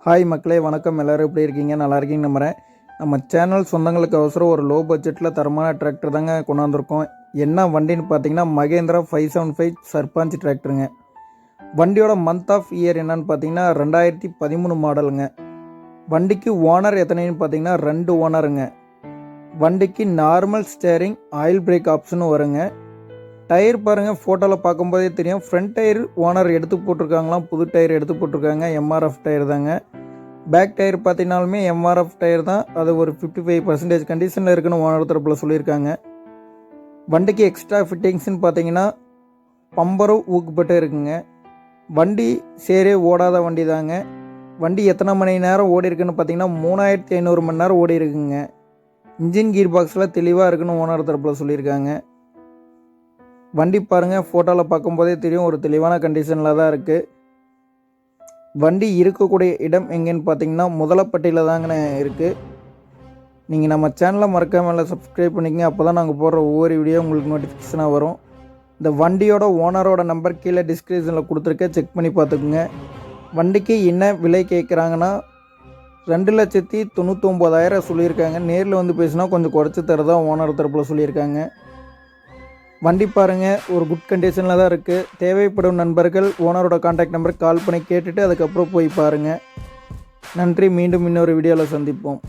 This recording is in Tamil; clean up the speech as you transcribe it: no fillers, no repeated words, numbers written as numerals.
ஹாய் மக்களே, வணக்கம். எல்லோரும் எப்படி இருக்கீங்க? நல்லா இருக்கீங்க நம்புகிறேன். நம்ம சேனல் சொந்தங்களுக்கு அவசரம் ஒரு லோ பட்ஜெட்டில் தரமான டிராக்டர் தாங்க கொண்டாந்துருக்கோம். என்ன வண்டின்னு பார்த்தீங்கன்னா மகேந்திரா 575 சர்பஞ்ச் டிராக்டருங்க. வண்டியோட மந்த் ஆஃப் இயர் என்னன்னு பார்த்தீங்கன்னா 2013 மாடலுங்க. வண்டிக்கு ஓனர் எத்தனைன்னு பார்த்தீங்கன்னா 2 ஓனருங்க. வண்டிக்கு நார்மல் ஸ்டேரிங், ஆயில் பிரேக் ஆப்ஷனும் வருங்க. டயர் பாருங்கள், ஃபோட்டோவில் பார்க்கும்போதே தெரியும். ஃப்ரண்ட் டயர் ஓனர் எடுத்து போட்டிருக்காங்களாம், புது டயர் எடுத்து போட்டிருக்காங்க. எம்ஆர்எஃப் டயர் தாங்க. பேக் டயர் பார்த்தீங்கனாலுமே எம்ஆர்எஃப் டயர் தான். அது ஒரு 55% கண்டிஷனில் இருக்குன்னு ஓனர் தரப்பில் சொல்லியிருக்காங்க. வண்டிக்கு எக்ஸ்ட்ரா ஃபிட்டிங்ஸ்னு பார்த்தீங்கன்னா பம்பரும் ஊக்குப்பட்டு இருக்குங்க. வண்டி சேரே ஓடாத வண்டி தாங்க. வண்டி எத்தனை மணி நேரம் ஓடி இருக்குன்னு பார்த்தீங்கன்னா 3500 மணி நேரம் ஓடி இருக்குங்க. இன்ஜின் கீர் பாக்ஸில் தெளிவாக இருக்குன்னு ஓனர் தரப்பில் சொல்லியிருக்காங்க. வண்டி பாருங்கள், ஃபோட்டோவில் பார்க்கும்போதே தெரியும், ஒரு தெளிவான கண்டிஷனில் தான் இருக்குது. வண்டி இருக்கக்கூடிய இடம் எங்கேன்னு பார்த்தீங்கன்னா முதலப்பட்டியில் தாங்கண்ணே இருக்குது. நீங்கள் நம்ம சேனலை மறக்காமல் சப்ஸ்கிரைப் பண்ணிக்கங்க. அப்போ தான் நாங்கள் போடுற ஒவ்வொரு வீடியோ உங்களுக்கு நோட்டிஃபிகேஷனாக வரும். இந்த வண்டியோட ஓனரோட நம்பர் கீழே டிஸ்கிரிப்ஷனில் கொடுத்துருக்கேன், செக் பண்ணி பார்த்துக்குங்க. வண்டிக்கு என்ன விலை கேட்குறாங்கன்னா 2,99,000 சொல்லியிருக்காங்க. நேரில் வந்து பேசினா கொஞ்சம் குறைச்சி தரதா ஓனர் தரப்பில் சொல்லியிருக்காங்க. வண்டி பாருங்கள், ஒரு குட் கண்டிஷனில் தான் இருக்குது. தேவைப்படும் நண்பர்கள் ஓனரோட கான்டாக்ட் நம்பருக்கு கால் பண்ணி கேட்டுட்டு அதுக்கப்புறம் போய் பாருங்கள். நன்றி. மீண்டும் இன்னொரு வீடியோவில் சந்திப்போம்.